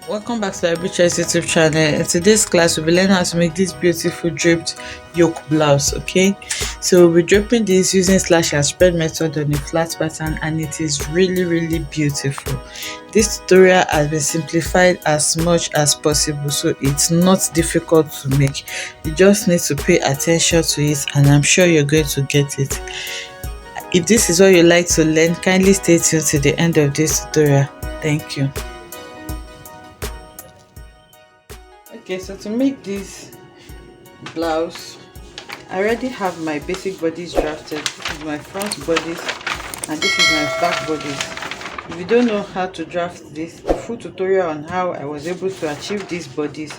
Welcome back to the Choice YouTube channel. In today's class, we'll be learning how to make this beautiful draped yoke blouse. Okay, so we'll be draping this using slash and spread method on a flat pattern, and it is really beautiful. This tutorial has been simplified as much as possible, so it's not difficult to make. You just need to pay attention to it, and I'm sure you're going to get it. If this is what you like to learn, kindly stay tuned to the end of this tutorial. Thank you. Okay, so to make this blouse, I already have my basic bodice drafted. This is my front bodice and this is my back bodice. If you don't know how to draft this, the full tutorial on how I was able to achieve this bodice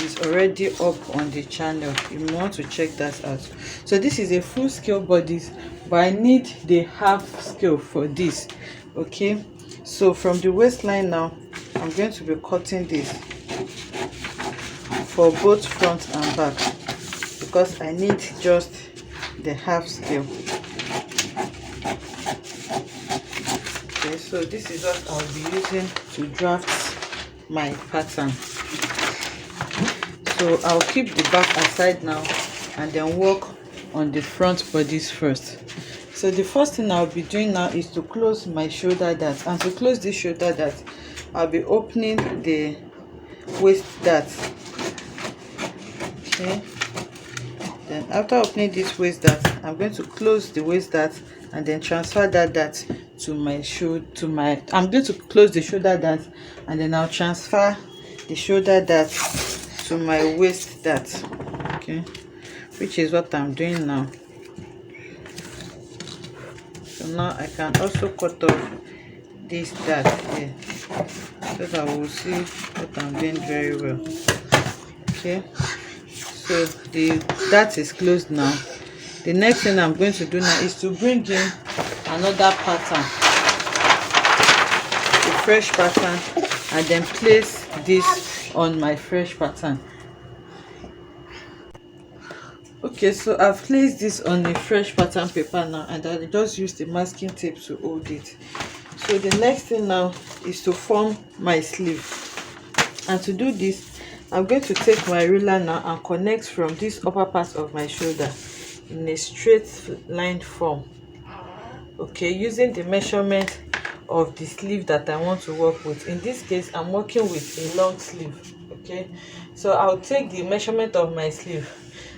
is already up on the channel if you want to check that out. So this is a full scale bodice, but I need the half scale for this. Okay, so from the waistline now, I'm going to be cutting this for both front and back because I need just the half scale. Okay, so this is what I'll be using to draft my pattern. So I'll keep the back aside now and then work on the front bodice first. So the first thing I'll be doing now is to close my shoulder dart, and to close this shoulder dart, I'll be opening the waist dart. Okay, then after opening this waist dart, I'm going to close the waist dart and then transfer that dart to my shoulder. I'm going to close the shoulder dart and then I'll transfer the shoulder dart to my waist dart. Okay, which is what I'm doing now. So now I can also cut off this dart here so that we'll see what I'm doing very well. Okay, so the dart is closed now. The next thing I'm going to do now is to bring in another pattern, a fresh pattern, and then place this on my fresh pattern. Okay, so I've placed this on a fresh pattern paper now, and I just use the masking tape to hold it. So the next thing now is to form my sleeve, and to do this, I'm going to take my ruler now and connect from this upper part of my shoulder in a straight line form. Okay, using the measurement of the sleeve that I want to work with. In this case, I'm working with a long sleeve. Okay, so I'll take the measurement of my sleeve,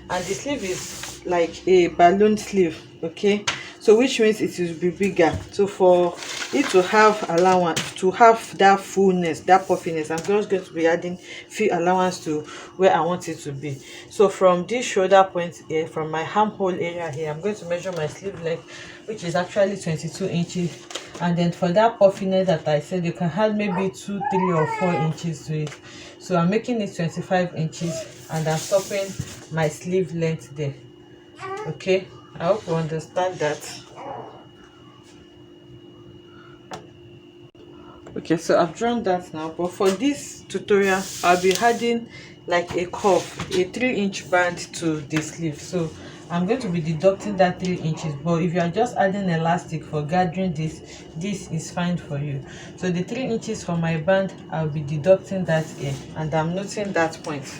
and the sleeve is like a balloon sleeve. Okay, so which means it will be bigger. So for it to have allowance, to have that fullness, that puffiness, I'm just going to be adding few allowance to where I want it to be. So from this shoulder point here, from my armhole area here, I'm going to measure my sleeve length, which is actually 22 inches. And then for that puffiness that I said, you can add maybe 2, 3 or 4 inches to it. So I'm making it 25 inches and I'm stopping my sleeve length there. Okay, I hope you understand that. Okay, so I've drawn that now, but for this tutorial I'll be adding like a cuff, a 3-inch band to the sleeve. So I'm going to be deducting that 3 inches, but if you are just adding elastic for gathering this is fine for you. So the 3 inches for my band, I'll be deducting that here, and I'm noting that point.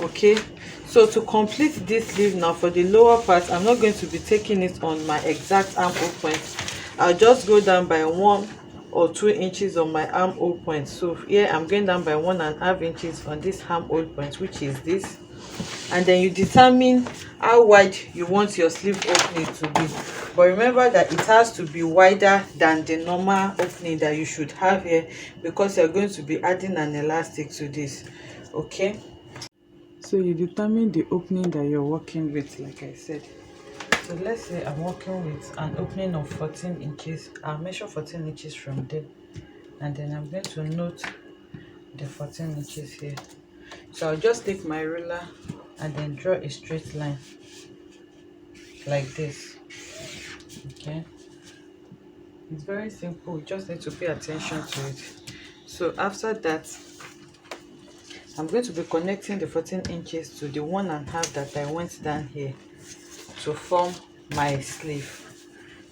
Okay, so to complete this sleeve now, for the lower part, I'm not going to be taking it on my exact armhole point. I'll just go down by 1 or 2 inches on my armhole point. So here I'm going down by 1.5 inches on this armhole point, which is this. And then you determine how wide you want your sleeve opening to be, but remember that it has to be wider than the normal opening that you should have here, because you're going to be adding an elastic to this. Okay, so you determine the opening that you're working with, like I said. So let's say I'm working with an opening of 14 inches. I'll measure 14 inches from there, and then I'm going to note the 14 inches here. So I'll just take my ruler and then draw a straight line like this. Okay, it's very simple, you just need to pay attention to it. So after that, I'm going to be connecting the 14 inches to the 1.5 that I went down here to form my sleeve.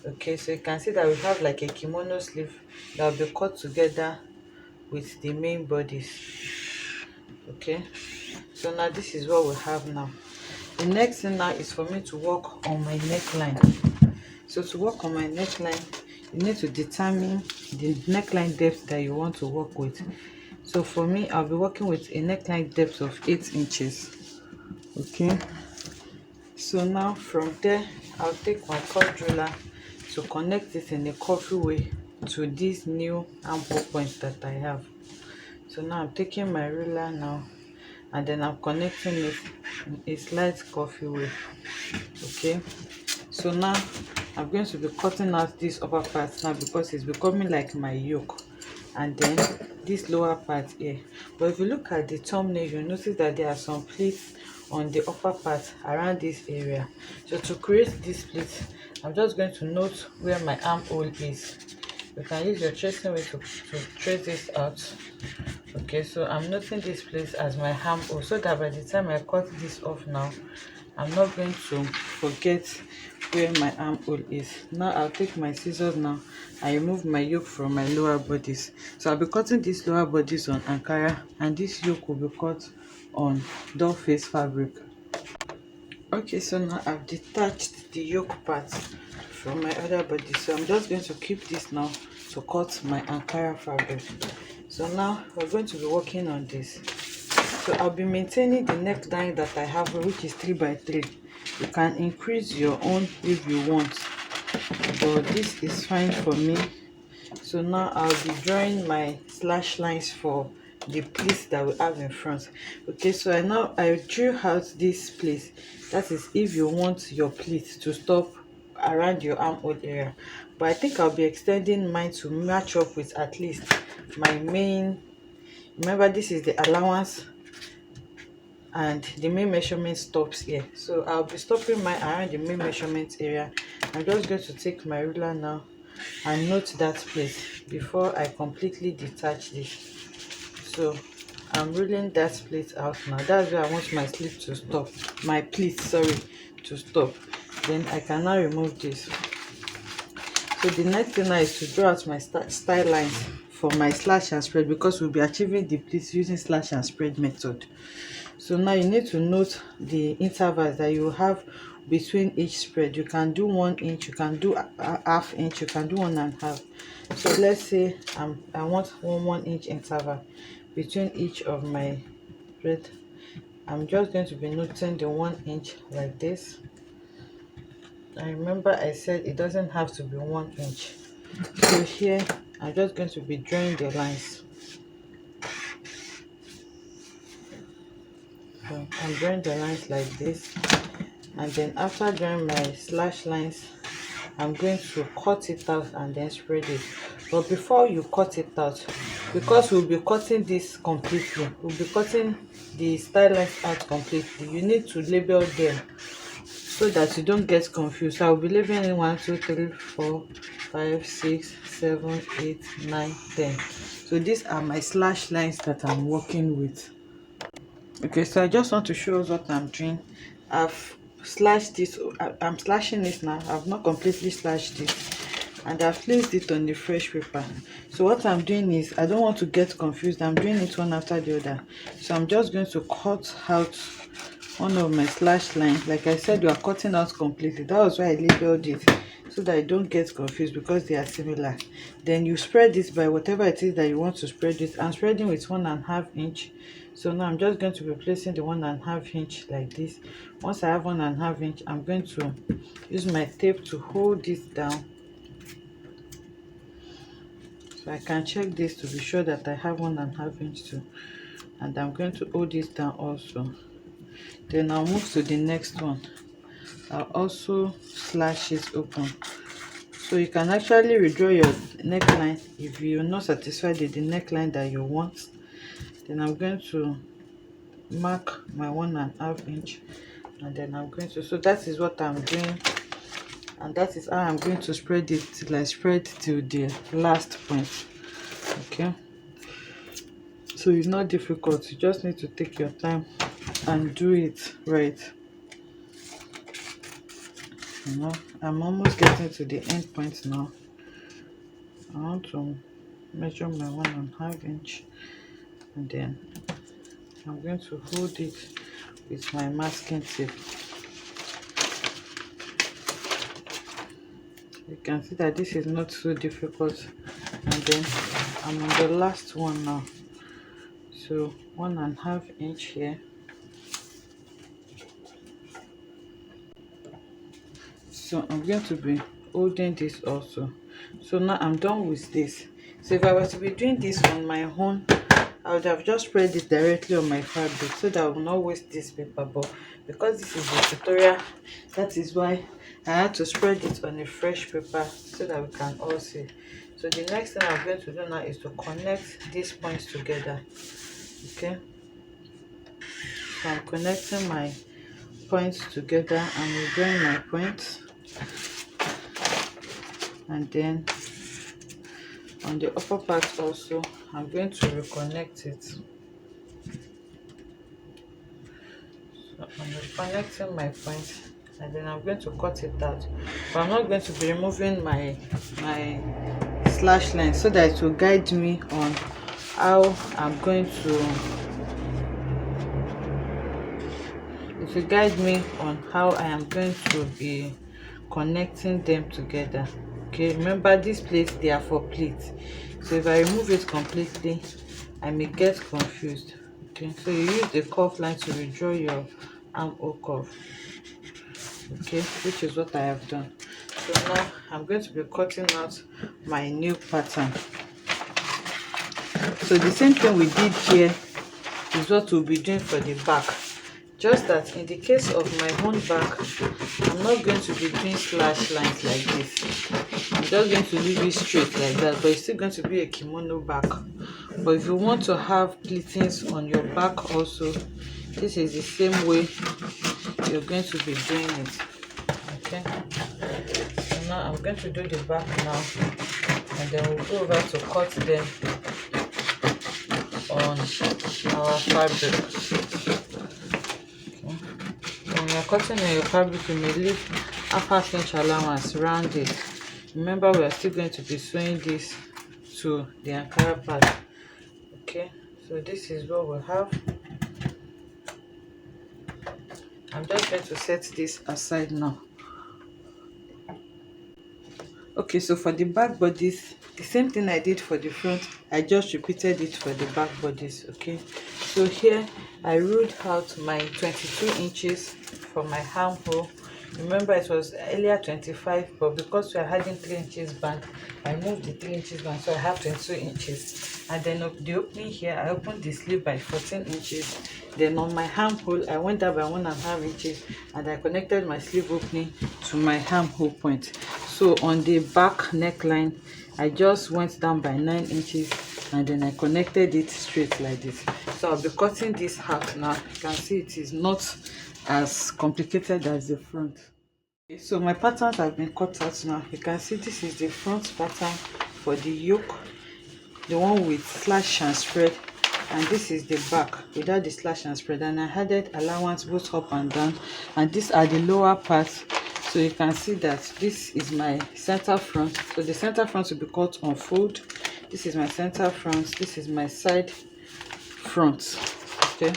Okay, so you can see that we have like a kimono sleeve that will be cut together with the main bodice. Okay, so now this is what we have now. The next thing now is for me to work on my neckline. So to work on my neckline, you need to determine the neckline depth that you want to work with. So for me, I'll be working with a neckline depth of 8 inches. Okay, so now from there, I'll take my cord driller to connect it in a curvy way to this new armhole point that I have. So now I'm taking my ruler now, and then I'm connecting it in a slight curvy way. Okay, so now I'm going to be cutting out this upper part now because it's becoming like my yoke, and then this lower part here. But if you look at the thumbnail, you'll notice that there are some pleats on the upper part around this area. So to create this pleat, I'm just going to note where my armhole is. You can use your tracing wheel to trace this out. Okay, so I'm noting this place as my armhole so that by the time I cut this off now, I'm not going to forget where my armhole is. Now I'll take my scissors now and remove my yoke from my lower bodice. So I'll be cutting this lower bodice on Ankara, and this yoke will be cut on doll face fabric. Okay, so now I've detached the yoke part from my other body, so I'm just going to keep this now to cut my Ankara fabric. So now we're going to be working on this. So I'll be maintaining the neckline that I have, which is 3 by 3. You can increase your own if you want, but this is fine for me. So now I'll be drawing my slash lines for the place that we have in front. Okay, so I drew out this place. That is if you want your pleat to stop around your armhole area, but I think I'll be extending mine to match up with at least my main. Remember, this is the allowance and the main measurement stops here, so I'll be stopping mine around the main measurement area. I'm just going to take my ruler now and note that place before I completely detach this. So I'm ruling that plate out now. That's where I want my sleeve to stop, my pleat, sorry, to stop. Then I can now remove this. So the next thing now is to draw out my style lines for my slash and spread, because we'll be achieving the pleats using slash and spread method. So now you need to note the intervals that you have between each spread. You can do 1 inch, you can do a half inch, you can do 1.5. So let's say I want 1 inch interval between each of my spread. I'm just going to be noting the 1 inch like this. I remember I said it doesn't have to be 1 inch. So here I'm just going to be drawing the lines. So I'm drawing the lines like this, and then after drawing my slash lines, I'm going to cut it out and then spread it. But before you cut it out, because we'll be cutting this completely, we'll be cutting the style lines out completely, you need to label them so that you don't get confused. So I'll be labeling 1 2 3 4 5 6 7 8 9 10. So these are my slash lines that I'm working with. Okay, so I just want to show us what I'm doing. I've slashed this. I'm slashing this now. I've not completely slashed it, and I've placed it on the fresh paper. So what I'm doing is, I don't want to get confused. I'm doing it one after the other. So I'm just going to cut out one of my slash lines. Like I said, you are cutting out completely. That was why I labeled it, so that I don't get confused, because they are similar. Then you spread this by whatever it is that you want to spread it. I'm spreading with 1.5 inch. So now I'm just going to be placing the 1.5 inch like this. Once I have 1.5 inch, I'm going to use my tape to hold this down, so I can check this to be sure that I have 1.5 inch too. And I'm going to hold this down also. Then I'll move to the next one. I'll also slash it open. So you can actually redraw your neckline if you're not satisfied with the neckline that you want. Then I'm going to mark my 1.5 inch, and then I'm going to, so that is what I'm doing, and that is how I'm going to spread it till I spread to the last point. Okay, so it's not difficult, you just need to take your time and do it right. You know, I'm almost getting to the end point now. I want to measure my 1.5 inch, and then I'm going to hold it with my masking tape. You can see that this is not so difficult, and then I'm on the last one now. So 1.5 inch here. So I'm going to be holding this also. So now I'm done with this. So if I were to be doing this on my own, I would have just spread it directly on my fabric so that I will not waste this paper. But because this is a tutorial, that is why I had to spread it on a fresh paper so that we can all see. So the next thing I'm going to do now is to connect these points together. Okay, so I'm connecting my points together. I'm withdrawing my points, and then on the upper part also I'm going to reconnect it. So I'm reconnecting my point, and then I'm going to cut it out, but I'm not going to be removing my slash line, so that it will guide me on how I'm going to, it will guide me on how I am going to be connecting them together. Okay, remember these plates, they are for pleats, so if I remove it completely I may get confused. Okay, so you use the curve line to redraw your armhole curve. Okay, which is what I have done. So now I'm going to be cutting out my new pattern. So the same thing we did here is what we'll be doing for the back, just that in the case of my own back, I'm not going to be doing slash lines like this. I'm just going to leave it straight like that, but it's still going to be a kimono back. But if you want to have pleatings on your back also, this is the same way you're going to be doing it. Okay, so now I'm going to do the back now, and then we'll go over to cut them on our fabric. Okay. When you're cutting on your fabric, you may leave half inch allowance around it. Remember, we are still going to be sewing this to the Ankara part. Okay, so this is what we have. I'm just going to set this aside now. Okay, so for the back bodice, the same thing I did for the front, I just repeated it for the back bodice. Okay, so here I ruled out my 22 inches for my armhole. Remember, it was earlier 25, but because we are adding 3 inches band, I moved the 3 inches band, so I have 22 inches. And then the opening here, I opened the sleeve by 14 inches. Then on my armhole, I went down by 1.5 inches, and I connected my sleeve opening to my armhole point. So on the back neckline, I just went down by 9 inches, and then I connected it straight like this. So I'll be cutting this out now. You can see it is not as complicated as the front. Okay, so my patterns have been cut out now. You can see this is the front pattern for the yoke, the one with slash and spread, and this is the back without the slash and spread, and I added allowance both up and down, and these are the lower parts. So you can see that this is my center front. So the center front will be cut on fold. This is my center front, this is my side front. Okay,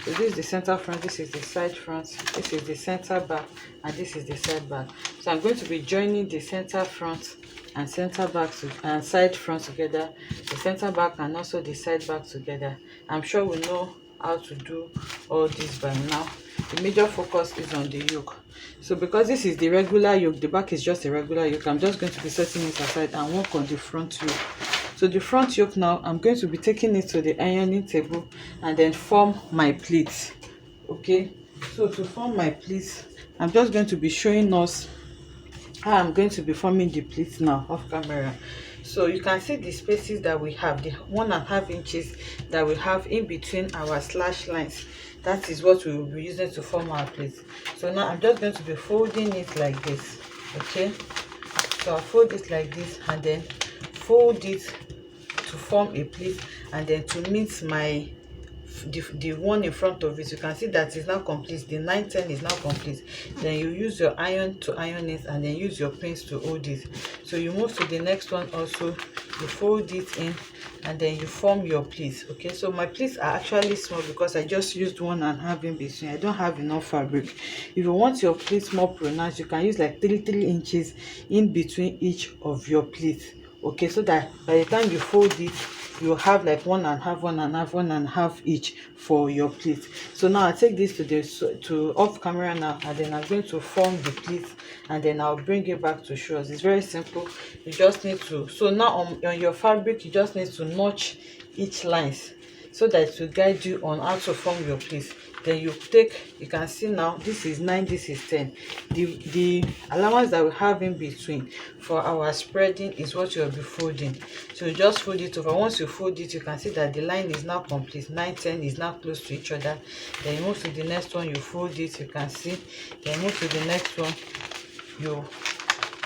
so this is the center front, this is the side front, this is the center back, and this is the side back. So I'm going to be joining the center front and center back and side front together, the center back and also the side back together. I'm sure we know how to do all this by now. The major focus is on the yoke. So because this is the regular yoke, the back is just a regular yoke, I'm just going to be setting it aside and work on the front yoke. So the front yoke now, I'm going to be taking it to the ironing table and then form my pleats. Okay, so to form my pleats, I'm just going to be showing us how I'm going to be forming the pleats now off camera. So you can see the spaces that we have, the 1.5 inches that we have in between our slash lines. That is what we will be using to form our pleats. So now I'm just going to be folding it like this. Okay, so I'll fold it like this and then fold it to form a pleat, and then to meet my the one in front of it. You can see that is now complete. The 910 is now complete. Then you use your iron to iron it, and then use your pins to hold it. So you move to the next one also, you fold it in, and then you form your pleats. Okay, so my pleats are actually small because I just used 1.5 in between. I don't have enough fabric. If you want your pleats more pronounced, you can use like 3 inches in between each of your pleats. Okay, so that by the time you fold it, you have like 1.5, 1.5, 1.5 each for your pleats. So now I take this to off camera now, and then I'm going to form the pleats, and then I'll bring it back to show us. It's very simple. You just need to, so now on your fabric, you just need to notch each lines so that it will guide you on how to form your pleats. Then you take, you can see now, this is 9, this is 10. The allowance that we have in between for our spreading is what you'll be folding. So you just fold it over. Once you fold it, you can see that the line is now complete. 9, 10 is now close to each other. Then you move to the next one, you fold it, you can see. Then you move to the next one, you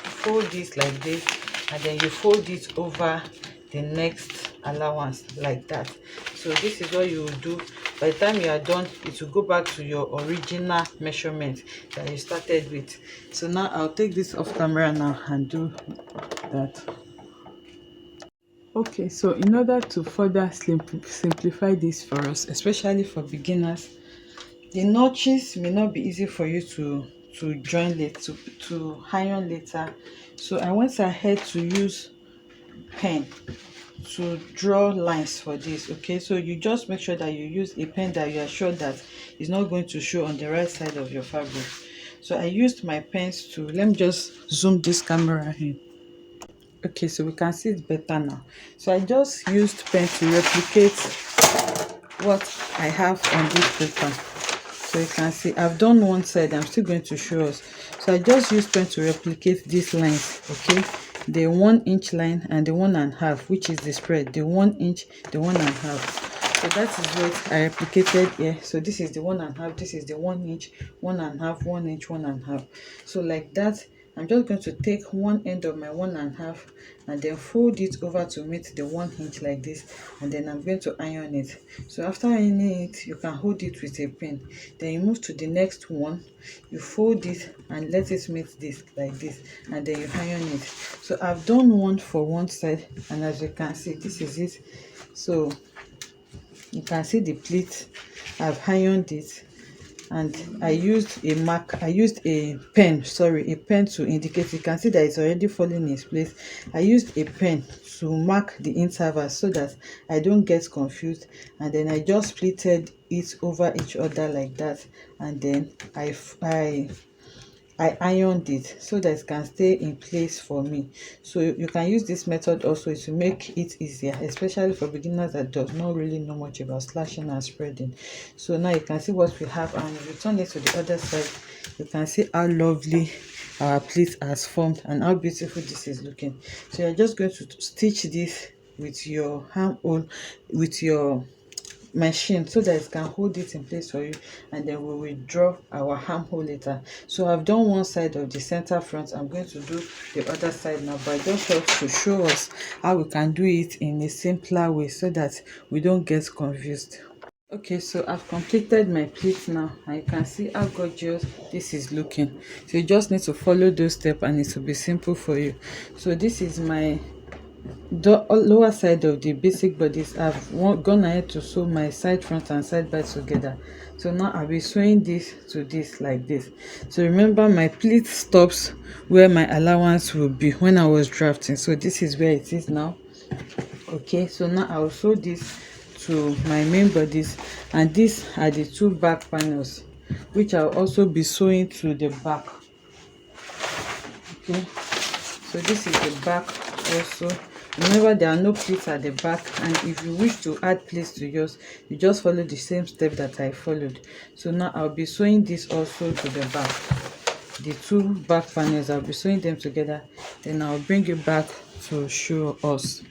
fold this like this, and then you fold it over the next allowance like that. So this is what you will do. By the time you are done, it will go back to your original measurement that you started with. So now I'll take this off camera now and do that. Okay, so in order to further simplify this for us, especially for beginners, the notches may not be easy for you to join later, to iron later. So I went ahead to use pen to draw lines for this. Okay, so you just make sure that you use a pen that you are sure that is not going to show on the right side of your fabric. So I used my pens to, let me just zoom this camera in. Okay, so we can see it better now. So I just used pen to replicate what I have on this paper. So you can see I've done one side. I'm still going to show us. So I just used pen to replicate these lines. Okay, the 1 inch line and the 1.5, which is the spread. The 1 inch, the 1.5. So that is what I replicated here. So this is the 1.5, this is the 1 inch, 1.5, 1 inch, 1.5. So like that, I'm just going to take one end of my 1.5 and then fold it over to meet the 1 inch like this, and then I'm going to iron it. So after ironing it, you can hold it with a pin. Then you move to the next one, you fold it and let it meet this like this, and then you iron it. So I've done one for one side, and as you can see, this is it. So you can see the pleat. I've ironed it, and I used a pen to indicate. You can see that it's already falling in its place. I used a pen to mark the intervals so that I don't get confused, and then I just pleated it over each other like that, and then I ironed it so that it can stay in place for me. So you can use this method also to make it easier, especially for beginners that does not really know much about slashing and spreading. So now you can see what we have, and if you turn it to the other side, you can see how lovely our pleat has formed and how beautiful this is looking. So you're just going to stitch this with your armhole, with your machine, so that it can hold it in place for you, and then we will draw our armhole later. So I've done one side of the center front. I'm going to do the other side now, but I just want to show us how we can do it in a simpler way so that we don't get confused. Okay, so I've completed my pleat now, and you can see how gorgeous this is looking. So you just need to follow those steps and it will be simple for you. So this is my lower side of the basic bodice. I've gone ahead to sew my side front and side back together. So now I'll be sewing this to this like this. So remember, my pleat stops where my allowance will be when I was drafting. So this is where it is now. Okay, so now I'll sew this to my main bodice, and these are the 2 back panels, which I'll also be sewing to the back. Okay, so this is the back also. Remember, there are no pleats at the back, and if you wish to add pleats to yours, you just follow the same step that I followed. So now I'll be sewing this also to the back. The 2 back panels, I'll be sewing them together, then I'll bring it back to show us.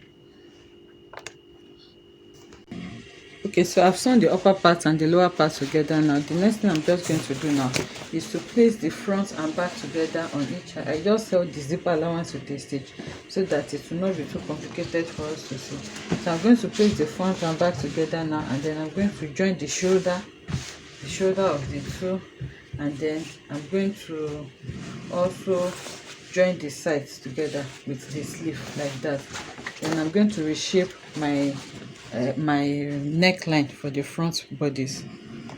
Okay, so I've sewn the upper part and the lower part together. Now the next thing I'm just going to do now is to place the front and back together on each side. I just held the zipper allowance with a stitch so that it will not be too complicated for us to see. So I'm going to place the front and back together now, and then I'm going to join the shoulder of the 2, and then I'm going to also join the sides together with the sleeve like that. Then I'm going to reshape my neckline for the front bodice.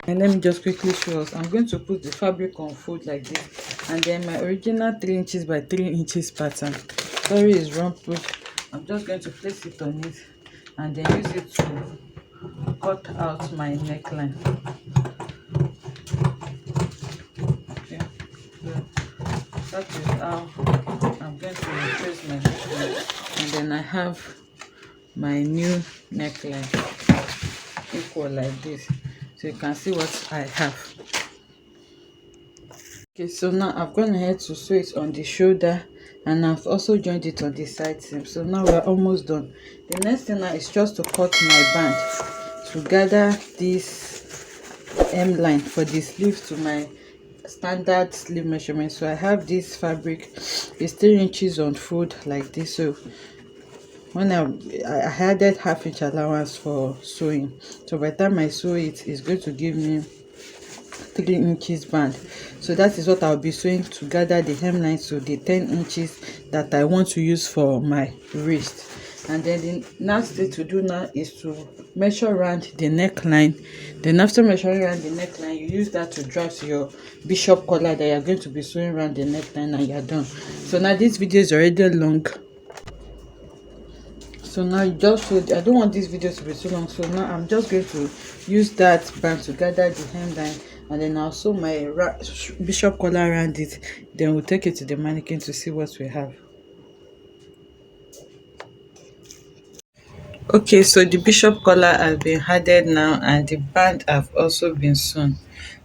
And let me just quickly show us. I'm going to put the fabric on fold like this, and then my original 3 inches by 3 inches pattern, sorry, is rumpled. I'm just going to place it on it and then use it to cut out my neckline. Okay, so that is how I'm going to retrace my neckline, and then I have my new neckline equal like this, so you can see what I have. Okay, so now I've gone ahead to sew it on the shoulder, and I've also joined it on the side seam. So now we're almost done. The next thing now is just to cut my band to gather this hemline for the sleeve to my standard sleeve measurement. So I have this fabric, it's 3 inches on fold like this. So when I added half-inch allowance for sewing, so by the time I sew it, it's going to give me 3 inches band. So that is what I'll be sewing to gather the hemline to the 10 inches that I want to use for my wrist. And then the next thing to do now is to measure around the neckline. Then after measuring around the neckline, you use that to draft your bishop collar that you're going to be sewing around the neckline, and you're done. So now this video is already long, so now you just so I don't want this video to be too long, so now I'm just going to use that band to gather the hemline, and then I'll sew my bishop collar around it. Then we'll take it to the mannequin to see what we have. Okay, so the bishop collar has been added now, and the band have also been sewn.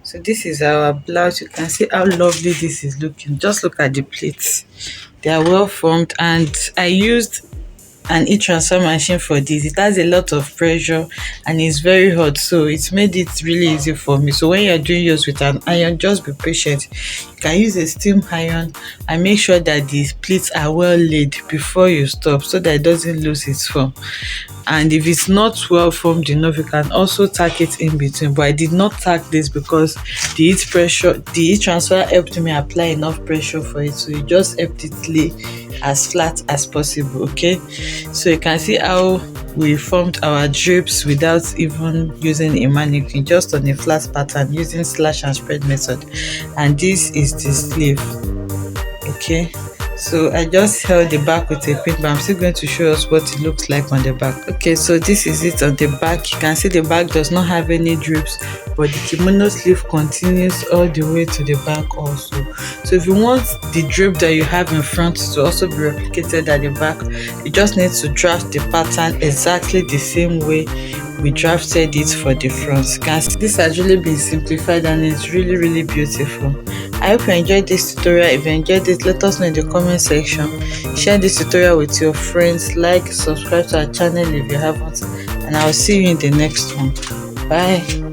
So this is our blouse. You can see how lovely this is looking. Just look at the pleats, they are well formed, and I used an heat transfer machine for this. It has a lot of pressure and it's very hot, so it made it really easy for me. So when you're doing yours with an iron, just be patient. You can use a steam iron and make sure that the pleats are well laid before you stop, so that it doesn't lose its form. And if it's not well formed enough, you can also tack it in between, but I did not tack this because the heat transfer helped me apply enough pressure for it, so it just helped it lay as flat as possible. Okay, so you can see how we formed our drapes without even using a mannequin, just on a flat pattern using slash and spread method. And this is the sleeve. Okay, so I just held the back with a pin, but I'm still going to show us what it looks like on the back. Okay, so this is it on the back. You can see the back does not have any drapes, but the kimono sleeve continues all the way to the back also. So if you want the drape that you have in front to also be replicated at the back, you just need to draft the pattern exactly the same way we drafted it for the front. This has really been simplified and it's really beautiful. I hope you enjoyed this tutorial. If you enjoyed it, let us know in the comment section. Share this tutorial with your friends, like, subscribe to our channel if you haven't, and I'll see you in the next one. Bye.